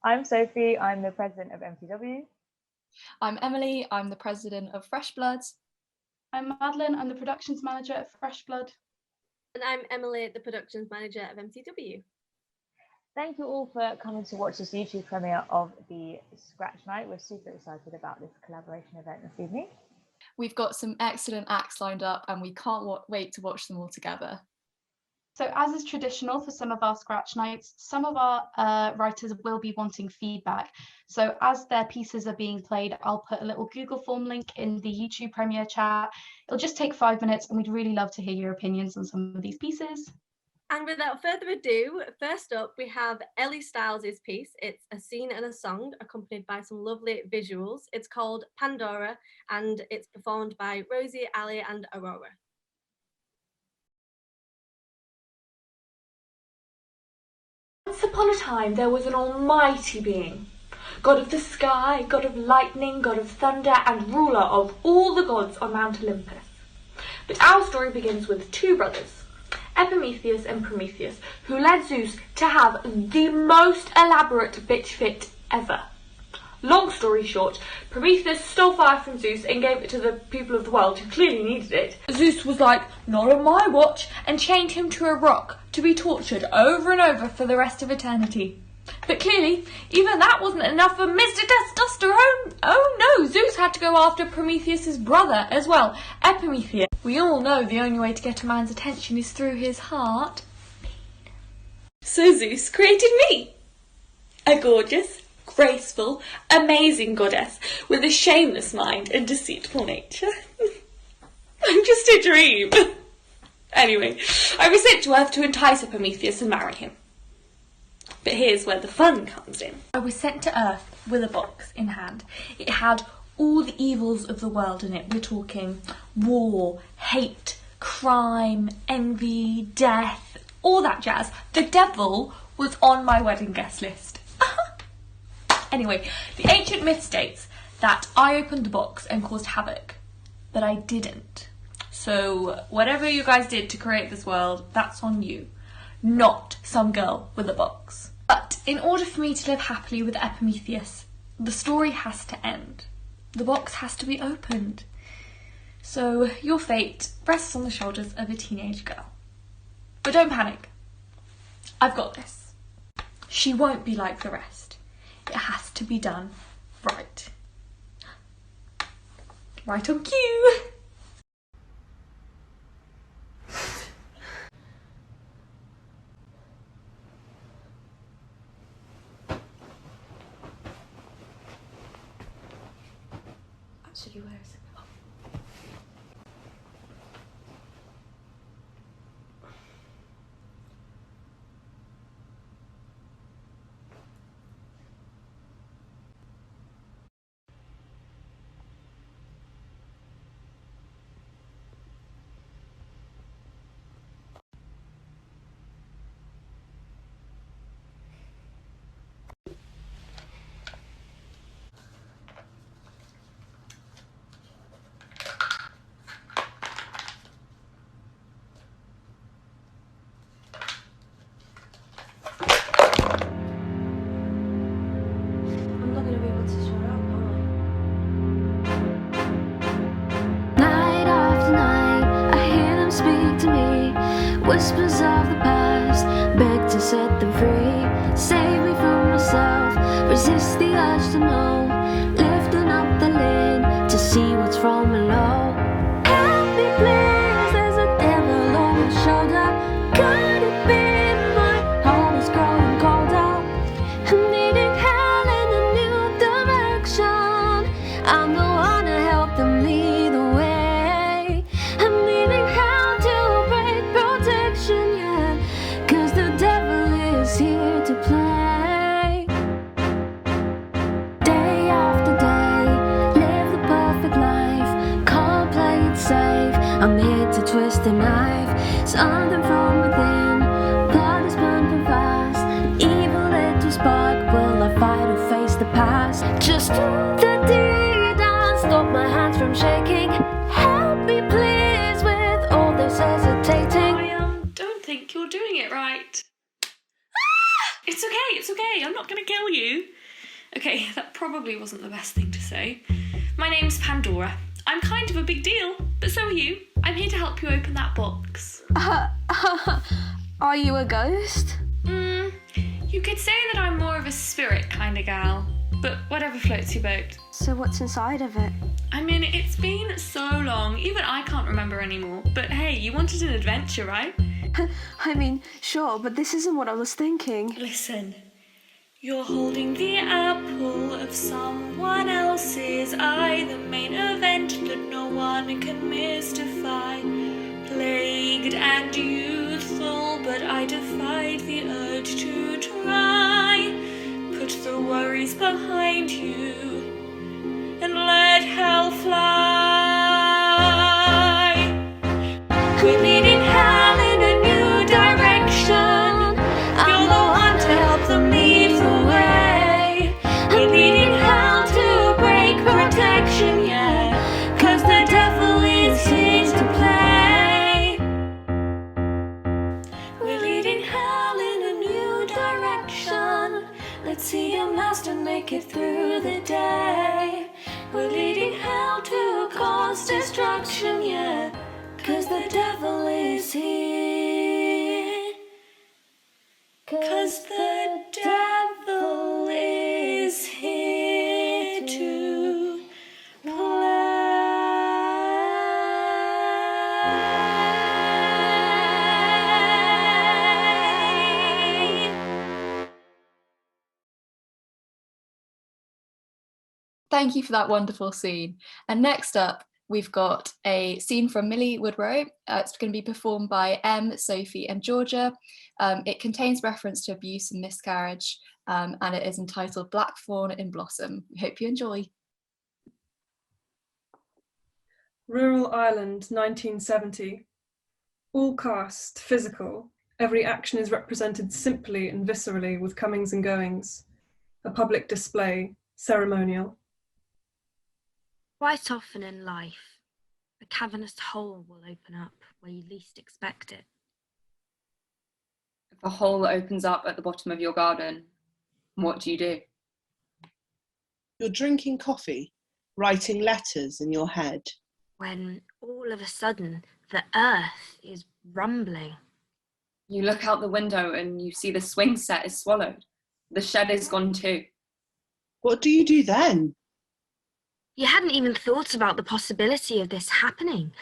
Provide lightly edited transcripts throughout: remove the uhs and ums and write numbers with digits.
I'm Sophie, I'm the president of MTW. I'm Emily, I'm the president of FreshBlood. I'm Madeline, I'm the productions manager at FreshBlood. And I'm Emily, the productions manager of MTW. Thank you all for coming to watch this YouTube premiere of the Scratch Night. We're super excited about this collaboration event this evening. We've got some excellent acts lined up and we can't wait to watch them all together. So as is traditional for some of our Scratch Nights, some of our writers will be wanting feedback. So as their pieces are being played, I'll put a little Google form link in the YouTube premiere chat. It'll just take 5 minutes and we'd really love to hear your opinions on some of these pieces. And without further ado, first up we have Ellie Styles' piece. It's a scene and a song accompanied by some lovely visuals. It's called Pandora and it's performed by Rosie, Ali and Aurora. Once upon a time there was an almighty being, god of the sky, god of lightning, god of thunder, and ruler of all the gods on Mount Olympus. But our story begins with two brothers, Epimetheus and Prometheus, who led Zeus to have the most elaborate bitch fit ever. Long story short, Prometheus stole fire from Zeus and gave it to the people of the world who clearly needed it. Zeus was like, "Not on my watch," and chained him to a rock to be tortured over and over for the rest of eternity. But clearly, even that wasn't enough for Mr. Testosterone. Oh no, Zeus had to go after Prometheus' brother as well, Epimetheus. We all know the only way to get a man's attention is through his heart. So Zeus created me, a gorgeous, graceful, amazing goddess with a shameless mind and deceitful nature. I'm just a dream. Anyway, I was sent to Earth to entice Prometheus and marry him. But here's where the fun comes in. I was sent to Earth with a box in hand. It had all the evils of the world in it. We're talking war, hate, crime, envy, death, all that jazz. The devil was on my wedding guest list. Anyway, the ancient myth states that I opened the box and caused havoc, but I didn't. So whatever you guys did to create this world, that's on you, not some girl with a box. But in order for me to live happily with Epimetheus, the story has to end. The box has to be opened. So your fate rests on the shoulders of a teenage girl. But don't panic. I've got this. She won't be like the rest. It has to be done right. Right on cue. Actually, where is it? Oh. I'm not going to be able to shut up, am I? Night after night, I hear them speak to me. Whispers of the past, beg to set them free. Save me from myself, resist the urge to know. Lifting up the lid to see what's from below. Help me please, there's a devil on my shoulder. Could it be my heart is growing colder? I'm needing hell in a new direction. I'm the one to help them lead the way. I'm needing help to break protection, yeah. 'Cause the devil is here to play. Day after day, live the perfect life. Can't play it safe. I'm here to twist the knife. Something from within. Blood is pumping fast. Evil little spark. Will I fight or face the past? Just the deed and stop my hands from shaking. Help me please with all this hesitating. I don't think you're doing it right. It's okay, I'm not going to kill you. Okay, that probably wasn't the best thing to say. My name's Pandora. I'm kind of a big deal, but so are you. I'm here to help you open that box. Are you a ghost? You could say that I'm more of a spirit kind of gal, but whatever floats your boat. So what's inside of it? I mean, it's been so long, even I can't remember anymore. But hey, you wanted an adventure, right? I mean, sure, but this isn't what I was thinking. Listen, you're holding the apple of someone else's eye, the main event that no one can mystify. Plagued and youthful, but I defied the urge to try. Put the worries behind you and let hell fly. We're leading hell in a new direction. You're the one to help them lead the way. We're leading hell to break protection, yeah. 'Cause the devil is here to play. We're leading hell in a new direction. Let's see a master make it through the day. We're leading hell to cause destruction, yeah. 'Cause the devil is here. 'Cause the devil is here to play. Thank you for that wonderful scene. And next up, we've got a scene from Millie Woodrow. It's going to be performed by Em, Sophie and Georgia. It contains reference to abuse and miscarriage, and it is entitled Black Fawn in Blossom. We hope you enjoy. Rural Ireland, 1970. All caste, physical. Every action is represented simply and viscerally with comings and goings. A public display, ceremonial. Quite often in life, a cavernous hole will open up where you least expect it. If a hole opens up at the bottom of your garden, what do you do? You're drinking coffee, writing letters in your head. When all of a sudden the earth is rumbling. You look out the window and you see the swing set is swallowed. The shed is gone too. What do you do then? You hadn't even thought about the possibility of this happening.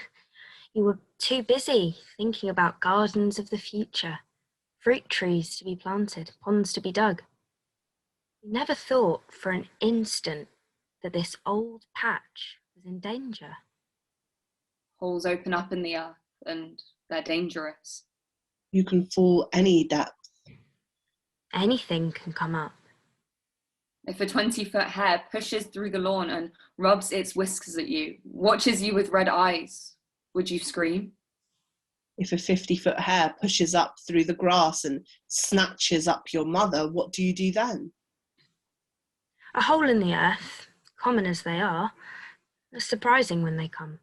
You were too busy thinking about gardens of the future, fruit trees to be planted, ponds to be dug. You never thought for an instant that this old patch was in danger. Holes open up in the earth and they're dangerous. You can fall any depth. Anything can come up. If a 20-foot hare pushes through the lawn and rubs its whiskers at you, watches you with red eyes, would you scream? If a 50-foot hare pushes up through the grass and snatches up your mother, what do you do then? A hole in the earth, common as they are surprising when they come.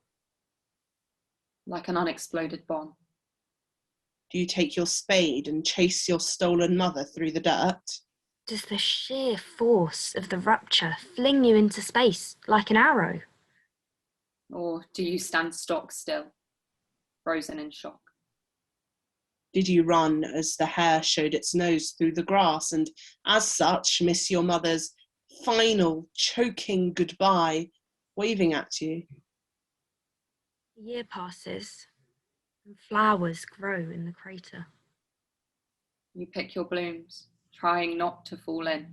Like an unexploded bomb. Do you take your spade and chase your stolen mother through the dirt? Does the sheer force of the rupture fling you into space like an arrow? Or do you stand stock still, frozen in shock? Did you run as the hare showed its nose through the grass and, as such, miss your mother's final, choking goodbye, waving at you? A year passes and flowers grow in the crater. You pick your blooms, trying not to fall in.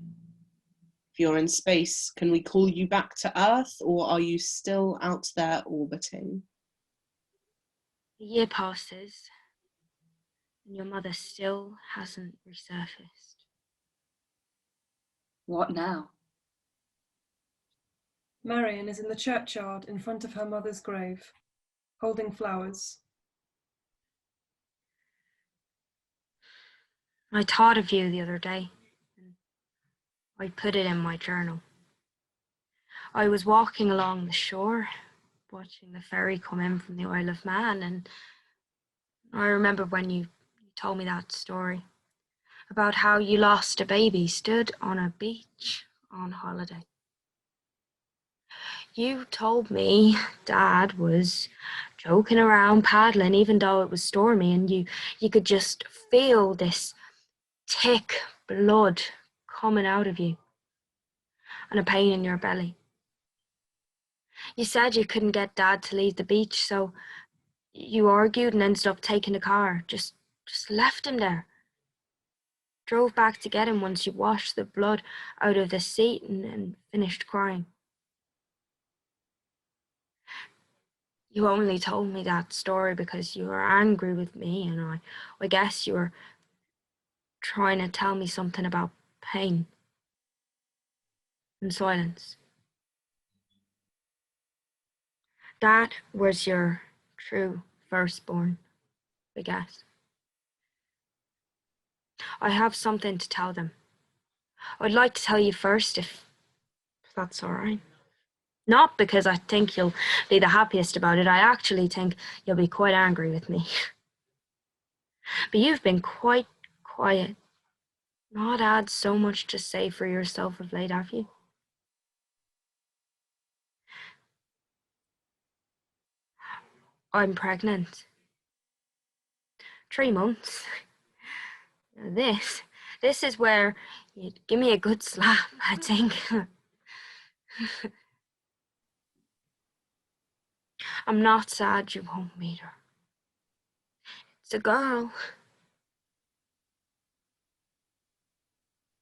If you're in space, can we call you back to Earth, or are you still out there orbiting? A year passes and your mother still hasn't resurfaced. What now? Marion is in the churchyard in front of her mother's grave, holding flowers. I thought of you the other day. I put it in my journal. I was walking along the shore, watching the ferry come in from the Isle of Man, and I remember when you told me that story about how you lost a baby stood on a beach on holiday. You told me Dad was joking around paddling even though it was stormy, and you could just feel this thick blood coming out of you and a pain in your belly. You said you couldn't get Dad to leave the beach, so you argued and ended up taking the car. Just left him there. Drove back to get him once you washed the blood out of the seat and finished crying. You only told me that story because you were angry with me, and I guess you were trying to tell me something about pain and silence. That was your true firstborn, I guess. I have something to tell them. I'd like to tell you first, if that's all right. Not because I think you'll be the happiest about it. I actually think you'll be quite angry with me. But you've been quite quiet. Not had so much to say for yourself of late, have you? I'm pregnant. 3 months. This is where you'd give me a good slap, I think. I'm not sad you won't meet her. It's a girl.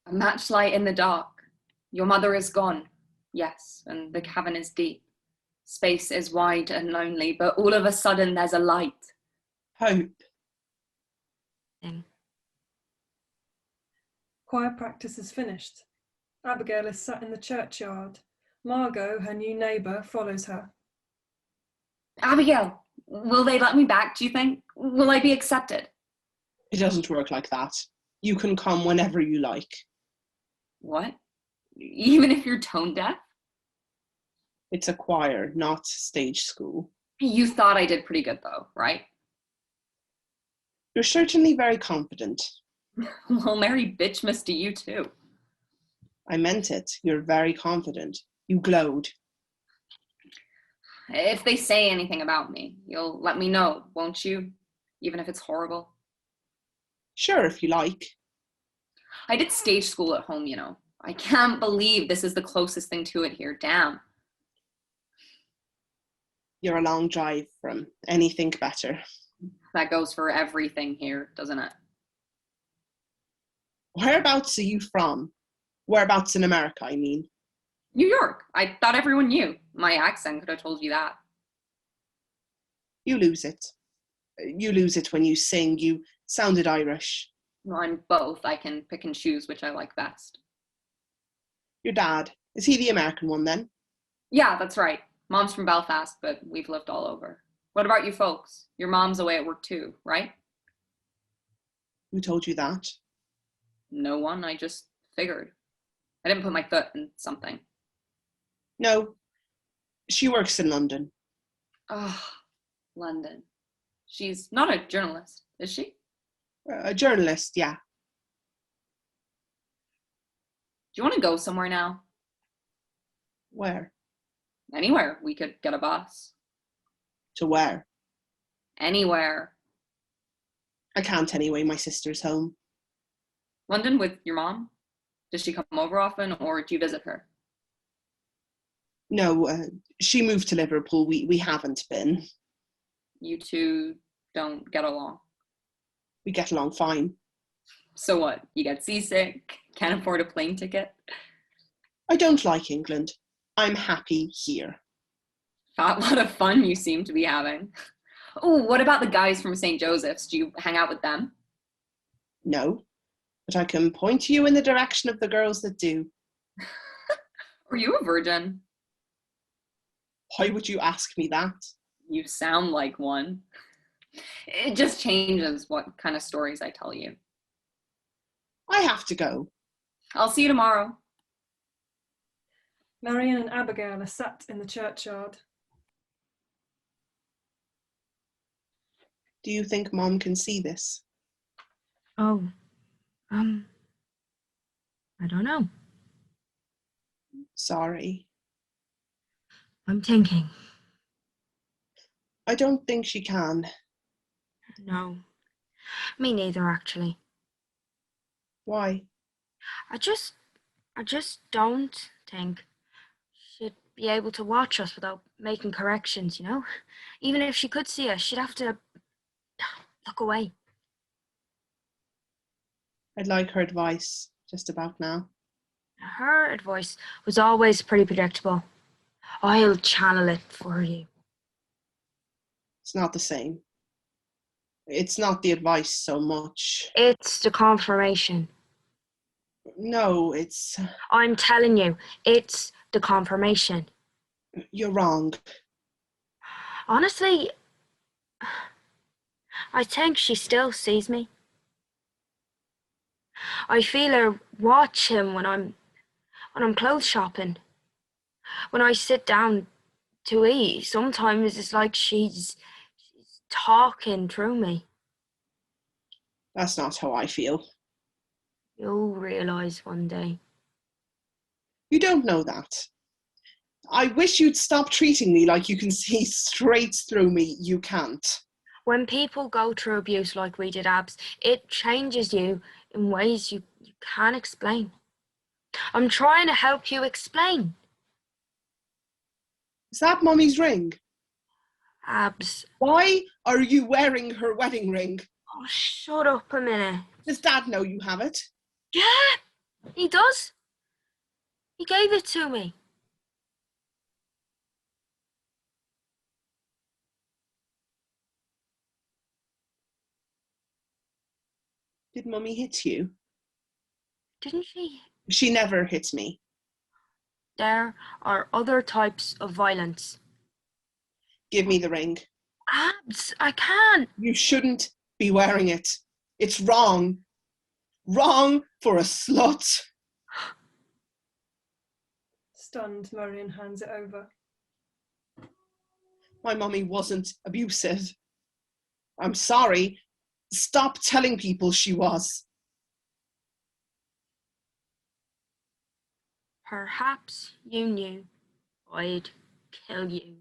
A matchlight in the dark. Your mother is gone. Yes, and the cavern is deep. Space is wide and lonely, but all of a sudden there's a light. Hope. Choir practice is finished. Abigail is sat in the churchyard. Margot, her new neighbour, follows her. Abigail, will they let me back, do you think? Will I be accepted? It doesn't work like that. You can come whenever you like. What? Even if you're tone deaf? It's a choir, not stage school. You thought I did pretty good though, right? You're certainly very confident. Well, Mary bitch missed to you too. I meant it. You're very confident. You glowed. If they say anything about me, you'll let me know, won't you? Even if it's horrible. Sure, if you like. I did stage school at home, you know. I can't believe this is the closest thing to it here. Damn. You're a long drive from anything better. That goes for everything here, doesn't it? Whereabouts are you from? Whereabouts in America, I mean. New York. I thought everyone knew. My accent could have told you that. You lose it. You lose it when you sing. You sounded Irish. Well, I'm both. I can pick and choose which I like best. Your dad, is he the American one then? Yeah, that's right. Mom's from Belfast, but we've lived all over. What about you folks? Your mom's away at work too, right? Who told you that? No one. I just figured. I didn't put my foot in something. No. She works in London. Oh, London. She's not a journalist, is she? A journalist, yeah. Do you want to go somewhere now? Where? Anywhere. We could get a bus. To where? Anywhere. I can't anyway, my sister's home. London with your mom? Does she come over often, or do you visit her? No, she moved to Liverpool. We haven't been. You two don't get along? We get along fine. So what? You get seasick? Can't afford a plane ticket? I don't like England. I'm happy here. Fat lot of fun you seem to be having. Oh, what about the guys from St. Joseph's? Do you hang out with them? No, but I can point you in the direction of the girls that do. Are you a virgin? Why would you ask me that? You sound like one. It just changes what kind of stories I tell you. I have to go. I'll see you tomorrow. Marion and Abigail are sat in the churchyard. Do you think Mom can see this? Oh, I don't know. Sorry. I'm thinking. I don't think she can. No. Me neither, actually. Why? I just don't think she'd be able to watch us without making corrections, you know? Even if she could see us, she'd have to look away. I'd like her advice just about now. Her advice was always pretty predictable. I'll channel it for you. It's not the same. It's not the advice so much. It's the confirmation. No, it's... I'm telling you, it's the confirmation. You're wrong. Honestly, I think she still sees me. I feel her watch him when I'm clothes shopping. When I sit down to eat, sometimes it's like she's talking through me. That's not how I feel. You'll realise one day. You don't know that. I wish you'd stop treating me like you can see straight through me. You can't. When people go through abuse like we did, Abs, it changes you in ways you can't explain. I'm trying to help you explain. Is that Mummy's ring? Abs. Why are you wearing her wedding ring? Oh, shut up a minute. Does Dad know you have it? Yeah, he does. He gave it to me. Did Mummy hit you? Didn't she? She never hit me. There are other types of violence. Give me the ring. Abs, I can't. You shouldn't be wearing it. It's wrong. Wrong for a slut. Stunned, Marion hands it over. My mummy wasn't abusive. I'm sorry. Stop telling people she was. Perhaps you knew I'd kill you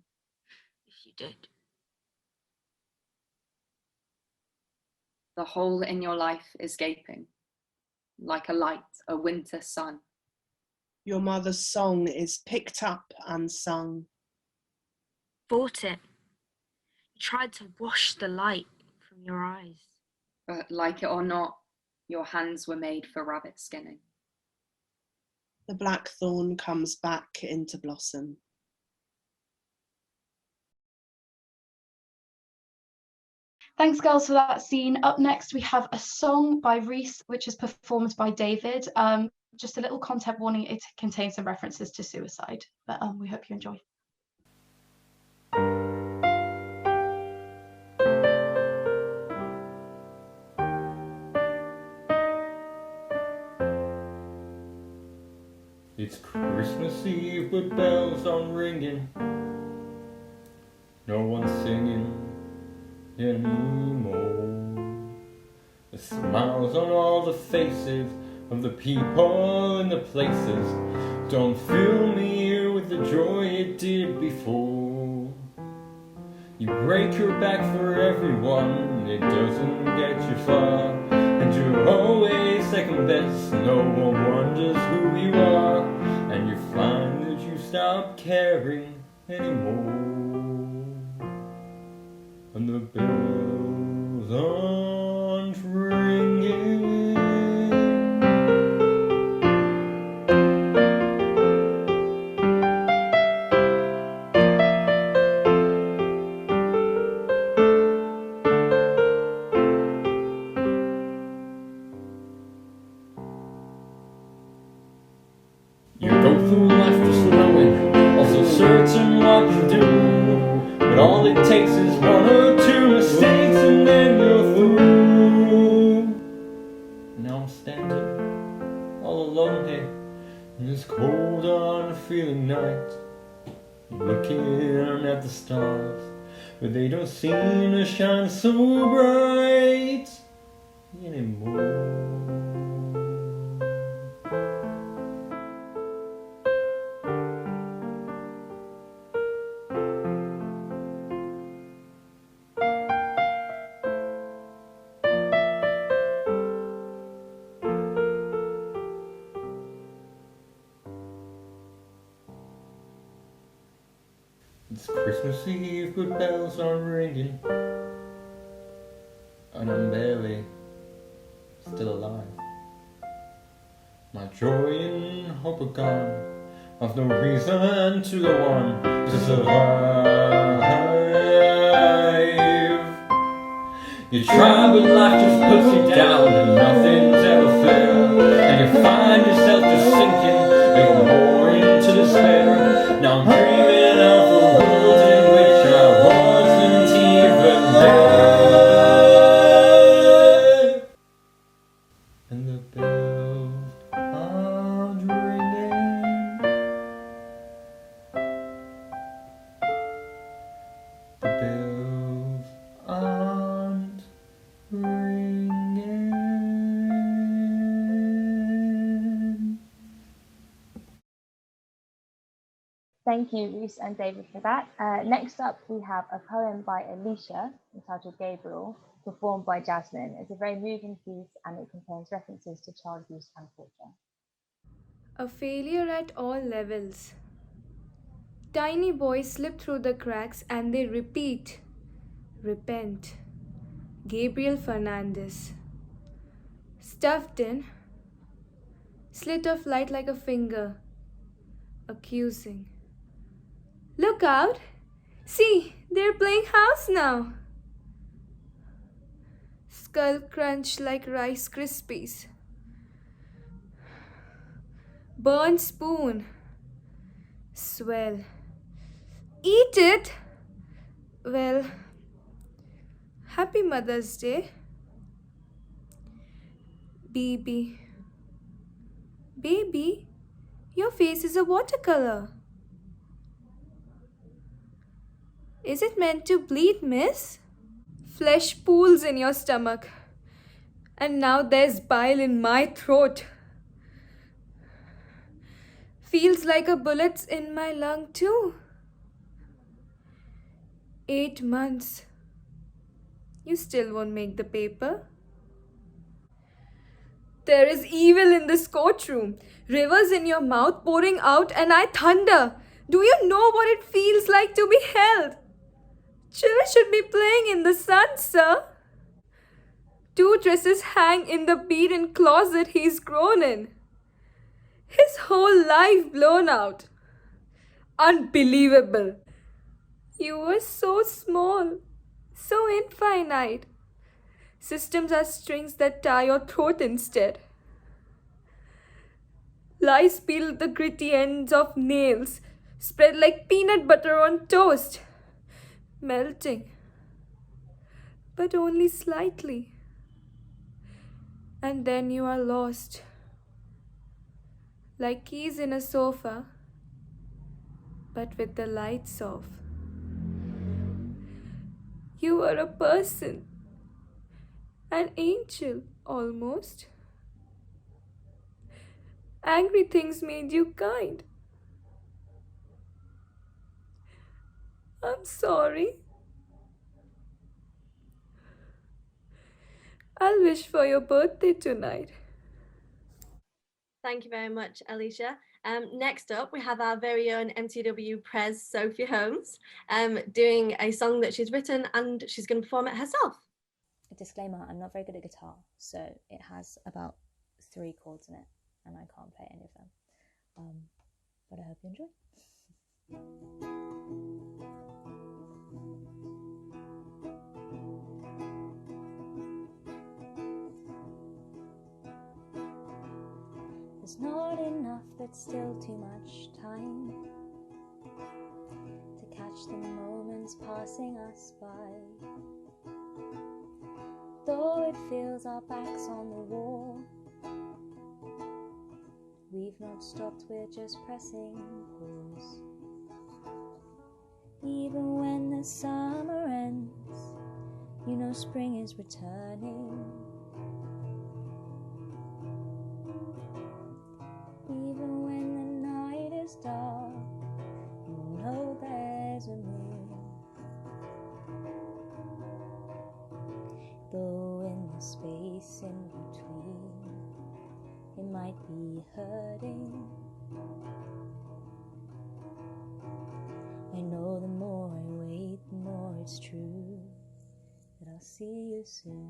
if you did. The hole in your life is gaping, like a light, a winter sun. Your mother's song is picked up and sung. Fought it. You tried to wash the light from your eyes. But like it or not, your hands were made for rabbit skinning. The blackthorn comes back into blossom. Thanks, girls, for that scene. Up next, we have a song by Reese, which is performed by David. Just a little content warning, it contains some references to suicide, but we hope you enjoy. It's Christmas Eve, but bells aren't ringing. No one's singing anymore. The smiles on all the faces of the people and the places don't fill me here with the joy it did before. You break your back for everyone, it doesn't get you far, and you're always second best, no one wonders who you are, and you find that you stop caring anymore, and the bells aren't ringing. You go through life just knowing, also certain what you do, but all it takes is one or two mistakes and then you're through. Now I'm standing all alone here in this cold, unfeeling night, looking at the stars, but they don't seem to shine so bright anymore. It's Christmas Eve, but bells are ringing, and I'm barely still alive. My joy and hope are gone. I've no reason to go on to survive. You try, but life just puts you down, and nothing's ever fair. And you find yourself just sinking even more into despair. Now I'm dreaming of a world in which I wasn't even there. And the bells aren't ringing. The bells aren't ringing. Thank you, Reese and David, for that. Next up, we have a poem by Alicia entitled Gabriel, performed by Jasmine. It's a very moving piece and it contains references to child abuse and torture. A failure at all levels. Tiny boys slip through the cracks and they repeat. Repent. Gabriel Fernandez. Stuffed in. Slit of light like a finger. Accusing. Look out! See, they're playing house now. Skull crunch like Rice Krispies. Burnt spoon. Swell. Eat it! Well, happy Mother's Day. Baby. Baby, your face is a watercolor. Is it meant to bleed, miss? Flesh pools in your stomach. And now there's bile in my throat. Feels like a bullet's in my lung too. 8 months. You still won't make the paper. There is evil in this courtroom. Rivers in your mouth pouring out and I thunder. Do you know what it feels like to be held? Children should be playing in the sun, sir. 2 dresses hang in the beaten closet he's grown in. His whole life blown out. Unbelievable. You were so small, so infinite. Systems are strings that tie your throat instead. Lies peel the gritty ends of nails, spread like peanut butter on toast. Melting, but only slightly. And then you are lost. Like keys in a sofa, but with the lights off. You were a person, an angel almost. Angry things made you kind. I'm sorry. I'll wish for your birthday tonight. Thank you very much, Alicia. Next up, we have our very own MTW Prez, Sophie Holmes, doing a song that she's written and she's going to perform it herself. A disclaimer, I'm not very good at guitar, so it has about 3 chords in it and I can't play any of them. But I hope you enjoy. There's not enough, that's still too much time to catch the moments passing us by. Though it feels our backs on the wall, we've not stopped, we're just pressing pause. Even when the summer ends, you know spring is returning. Even when the night is dark, you know there's a moon. Though in the space in between, it might be hurting. I know the more I wait, the more it's true that I'll see you soon.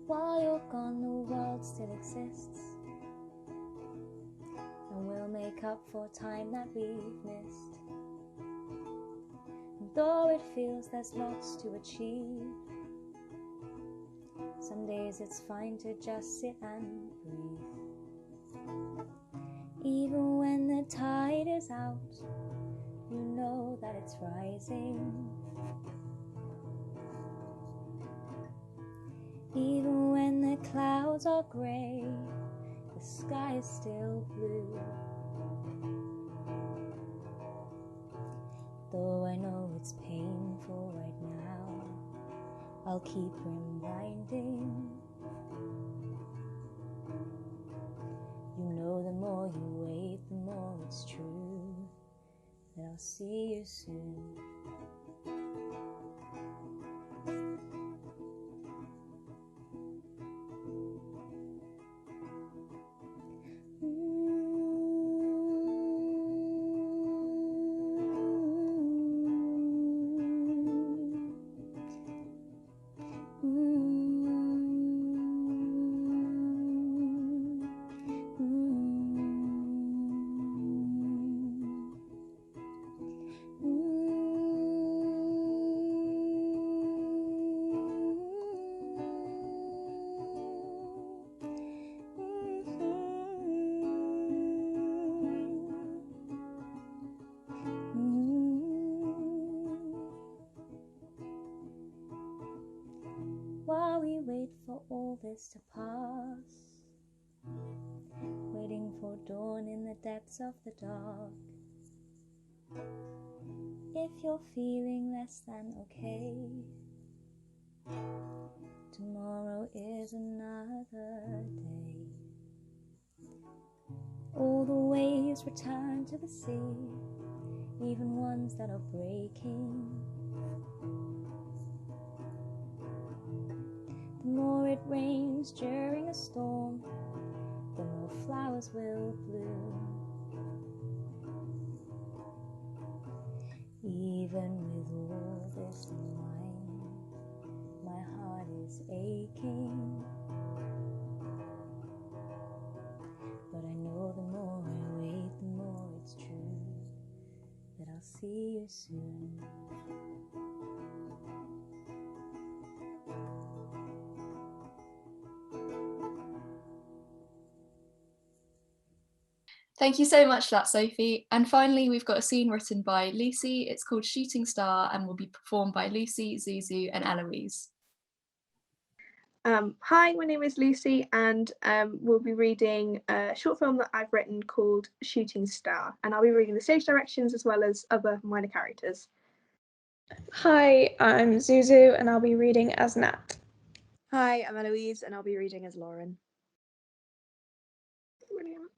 While you're gone, the world still exists, and we'll make up for time that we've missed. And though it feels there's lots to achieve, some days it's fine to just sit and breathe. Even when the tide is out, you know that it's rising. Even when the clouds are grey, the sky is still blue. Though I know it's painful right now, I'll keep reminding. You know the more you wait, the more it's true that I'll see you soon. While we wait for all this to pass, waiting for dawn in the depths of the dark. If you're feeling less than okay, tomorrow is another day. All the waves return to the sea, even ones that are breaking. The more it rains during a storm, the more flowers will bloom. Even with all this in mind, my heart is aching. But I know the more I wait, the more it's true that I'll see you soon. Thank you so much for that, Sophie. And finally, we've got a scene written by Lucy. It's called Shooting Star and will be performed by Lucy, Zuzu and Eloise. Hi, my name is Lucy and we'll be reading a short film that I've written called Shooting Star, and I'll be reading the stage directions as well as other minor characters. Hi, I'm Zuzu and I'll be reading as Nat. Hi, I'm Eloise and I'll be reading as Lauren. Brilliant.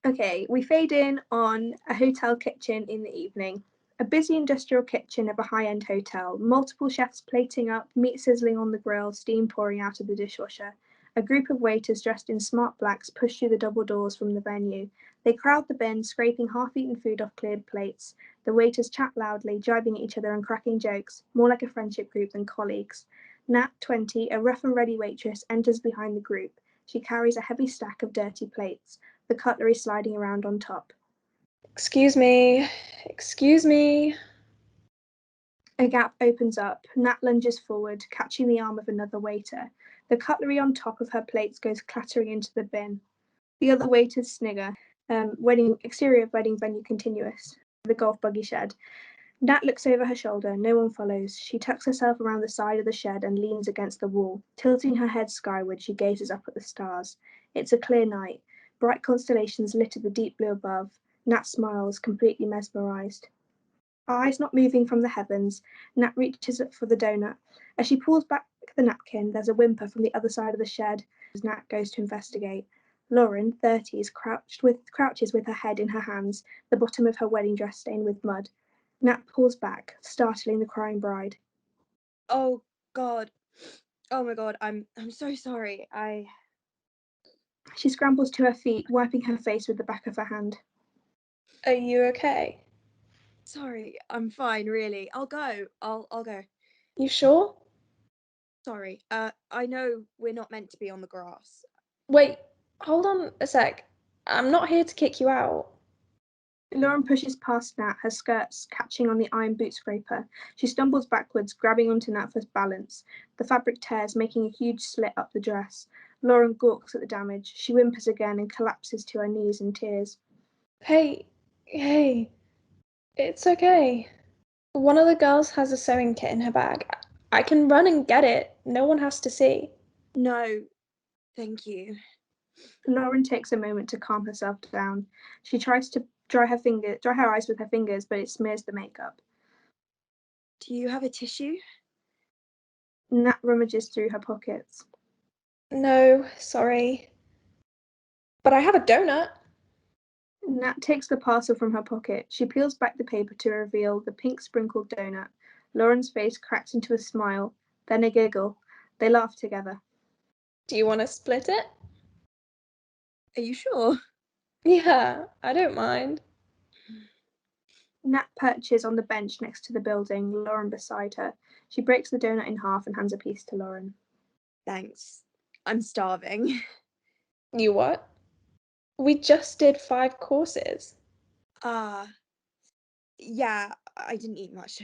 Okay, we fade in on a hotel kitchen in the evening. A busy industrial kitchen of a high-end hotel, multiple chefs plating up, meat sizzling on the grill, steam pouring out of the dishwasher. A group of waiters dressed in smart blacks push through the double doors from the venue. They crowd the bin, scraping half-eaten food off cleared plates. The waiters chat loudly, jibing at each other and cracking jokes, more like a friendship group than colleagues. Nat, 20, a rough and ready waitress, enters behind the group. She carries a heavy stack of dirty plates, the cutlery sliding around on top. Excuse me. A gap opens up. Nat lunges forward, catching the arm of another waiter. The cutlery on top of her plates goes clattering into the bin. The other waiters snigger. Exterior of wedding venue continuous. The golf buggy shed. Nat looks over her shoulder. No one follows. She tucks herself around the side of the shed and leans against the wall. Tilting her head skyward, she gazes up at the stars. It's a clear night. Bright constellations litter the deep blue above. Nat smiles, completely mesmerized. Eyes not moving from the heavens, Nat reaches up for the donut. As she pulls back the napkin, there's a whimper from the other side of the shed as Nat goes to investigate. Lauren, 30, crouches with her head in her hands, the bottom of her wedding dress stained with mud. Nat pulls back, startling the crying bride. Oh, God. Oh my god, I'm so sorry. She scrambles to her feet, wiping her face with the back of her hand. Are you okay? Sorry, I'm fine, really. I'll go. I'll go. You sure? Sorry. I know we're not meant to be on the grass. Wait, hold on a sec. I'm not here to kick you out. Lauren pushes past Nat, her skirts catching on the iron boot scraper. She stumbles backwards, grabbing onto Nat for balance. The fabric tears, making a huge slit up the dress. Lauren gawks at the damage. She whimpers again and collapses to her knees in tears. Hey, it's okay. One of the girls has a sewing kit in her bag. I can run and get it. No one has to see. No, thank you. Lauren takes a moment to calm herself down. She tries to dry her eyes with her fingers, but it smears the makeup. Do you have a tissue? Nat rummages through her pockets. No, sorry. But I have a donut. Nat takes the parcel from her pocket. She peels back the paper to reveal the pink sprinkled donut. Lauren's face cracks into a smile, then a giggle. They laugh together. Do you want to split it? Are you sure? Yeah, I don't mind. Nat perches on the bench next to the building, Lauren beside her. She breaks the donut in half and hands a piece to Lauren. Thanks. I'm starving. You what? We just did 5 courses. Yeah, I didn't eat much.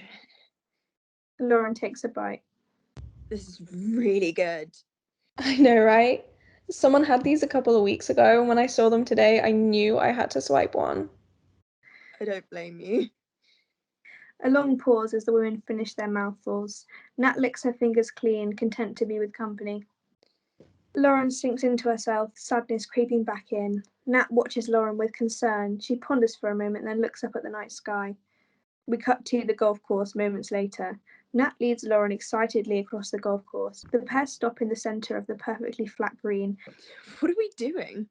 Lauren takes a bite. This is really good. I know, right? Someone had these a couple of weeks ago, and when I saw them today, I knew I had to swipe one. I don't blame you. A long pause as the women finish their mouthfuls. Nat licks her fingers clean, content to be with company. Lauren sinks into herself, sadness creeping back in. Nat watches Lauren with concern. She ponders for a moment, then looks up at the night sky. We cut to the golf course moments later. Nat leads Lauren excitedly across the golf course. The pair stop in the centre of the perfectly flat green. What are we doing?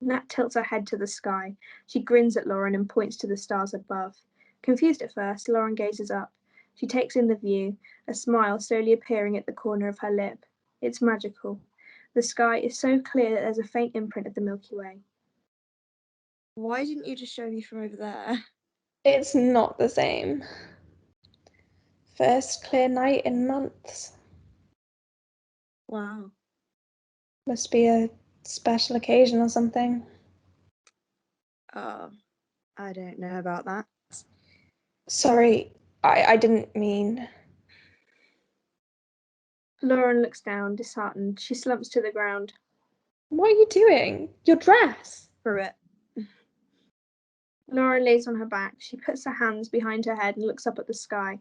Nat tilts her head to the sky. She grins at Lauren and points to the stars above. Confused at first, Lauren gazes up. She takes in the view, a smile slowly appearing at the corner of her lip. It's magical. The sky is so clear that there's a faint imprint of the Milky Way. Why didn't you just show me from over there? It's not the same. First clear night in months. Wow. Must be a special occasion or something. Oh, I don't know about that. Sorry, I didn't mean. Lauren looks down, disheartened. She slumps to the ground. What are you doing? Your dress. For it. Lauren lays on her back. She puts her hands behind her head and looks up at the sky.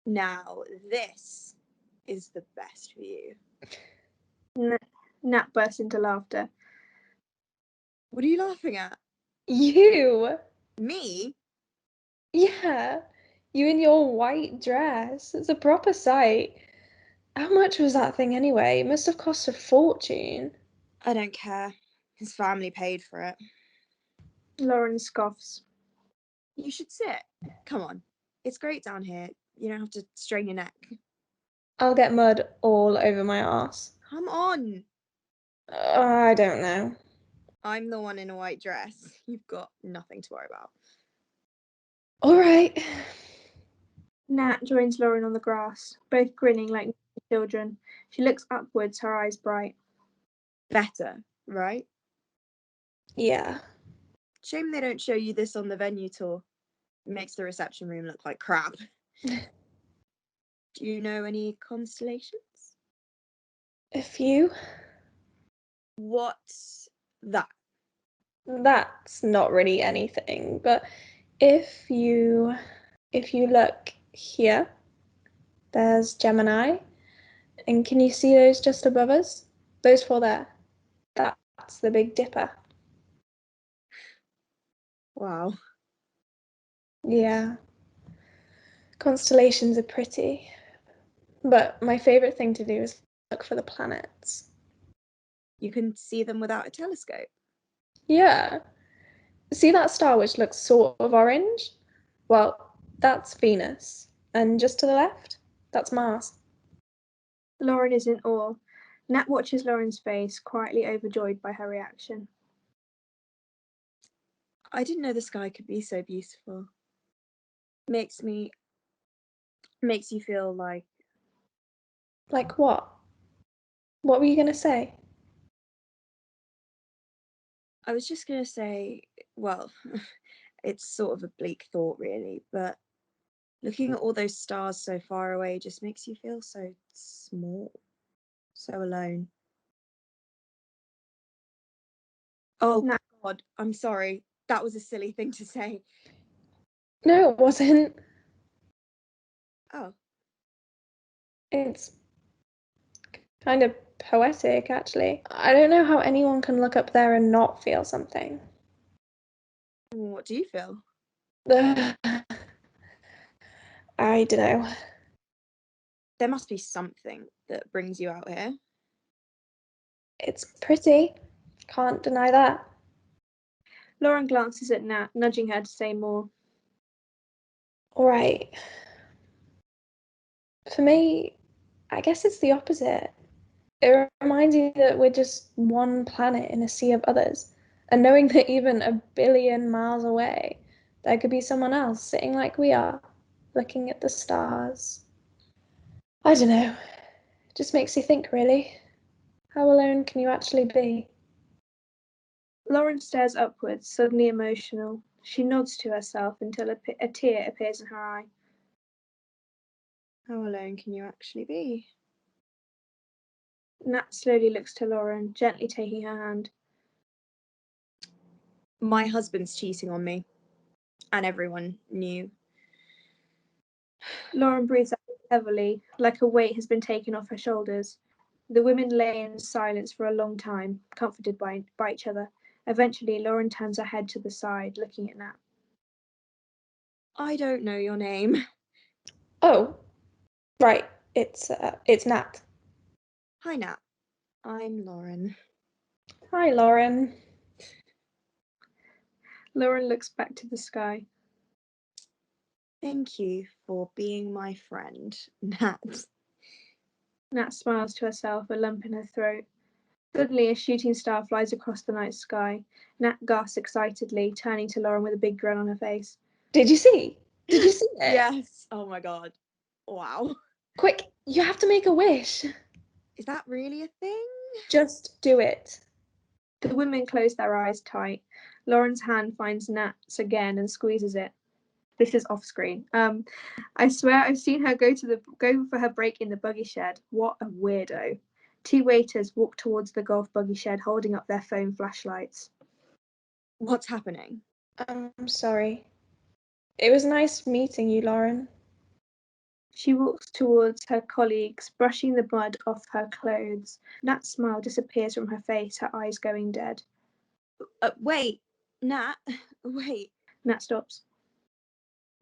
Now, this is the best view. Nat bursts into laughter. What are you laughing at? You. Me? Yeah, you in your white dress. It's a proper sight. How much was that thing anyway? It must have cost a fortune. I don't care. His family paid for it. Lauren scoffs. You should sit. Come on. It's great down here. You don't have to strain your neck. I'll get mud all over my arse. Come on. I don't know. I'm the one in a white dress. You've got nothing to worry about. All right. Nat joins Lauren on the grass, both grinning like children. She looks upwards, her eyes bright. Better, right? Yeah. Shame they don't show you this on the venue tour. It makes the reception room look like crap. Do you know any constellations? A few. What's that? That's not really anything, but if you look here, there's Gemini, and can you see those just above us? Those 4 there. That's the Big Dipper. Wow. Yeah. Constellations are pretty, but my favorite thing to do is look for the planets. You can see them without a telescope? Yeah. See that star which looks sort of orange? Well, that's Venus. And just to the left, that's Mars. Lauren is in awe. Nat watches Lauren's face, quietly overjoyed by her reaction. I didn't know the sky could be so beautiful. Makes you feel like... Like what? What were you going to say? I was just going to say, well, it's sort of a bleak thought really, but looking at all those stars so far away just makes you feel so small, so alone. Oh, God, I'm sorry. That was a silly thing to say. No, it wasn't. Oh. It's kind of poetic, actually. I don't know how anyone can look up there and not feel something. What do you feel? I don't know. There must be something that brings you out here. It's pretty. Can't deny that. Lauren glances at Nat, nudging her to say more. All right. For me, I guess it's the opposite. It reminds you that we're just one planet in a sea of others, and knowing that even 1 billion miles away, there could be someone else sitting like we are, looking at the stars. I don't know. It just makes you think, really. How alone can you actually be? Lauren stares upwards, suddenly emotional. She nods to herself until a tear appears in her eye. How alone can you actually be? Nat slowly looks to Lauren, gently taking her hand. My husband's cheating on me, and everyone knew. Lauren breathes out heavily, like a weight has been taken off her shoulders. The women lay in silence for a long time, comforted by each other. Eventually, Lauren turns her head to the side, looking at Nat. I don't know your name. Oh, right. It's Nat. Hi, Nat. I'm Lauren. Hi, Lauren. Lauren looks back to the sky. Thank you for being my friend, Nat. Nat smiles to herself, a lump in her throat. Suddenly, a shooting star flies across the night sky. Nat gasps excitedly, turning to Lauren with a big grin on her face. Did you see? Did you see it? Yes. Oh my God. Wow. Quick, you have to make a wish. Is that really a thing? Just do it. The women close their eyes tight. Lauren's hand finds Nat's again and squeezes it. This is off screen. I swear I've seen her go for her break in the buggy shed. What a weirdo. 2 waiters walk towards the golf buggy shed holding up their phone flashlights. What's happening? I'm sorry. It was nice meeting you, Lauren. She walks towards her colleagues, brushing the mud off her clothes. Nat's smile disappears from her face, her eyes going dead. Wait, Nat. Wait. Nat stops.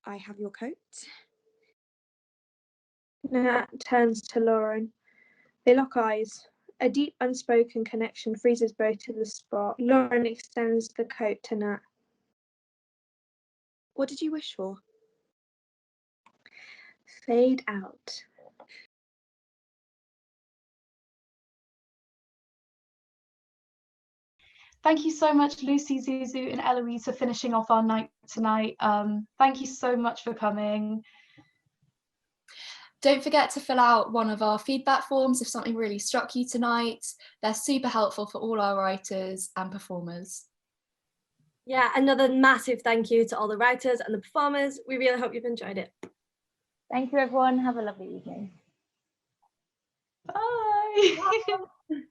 I have your coat. Nat turns to Lauren. They lock eyes. A deep, unspoken connection freezes both to the spot. Lauren extends the coat to Nat. What did you wish for? Fade out. Thank you so much, Lucy, Zuzu, and Eloise, for finishing off our night tonight. Thank you so much for coming. Don't forget to fill out one of our feedback forms if something really struck you tonight. They're super helpful for all our writers and performers. Yeah, another massive thank you to all the writers and the performers. We really hope you've enjoyed it. Thank you, everyone. Have a lovely evening. Bye.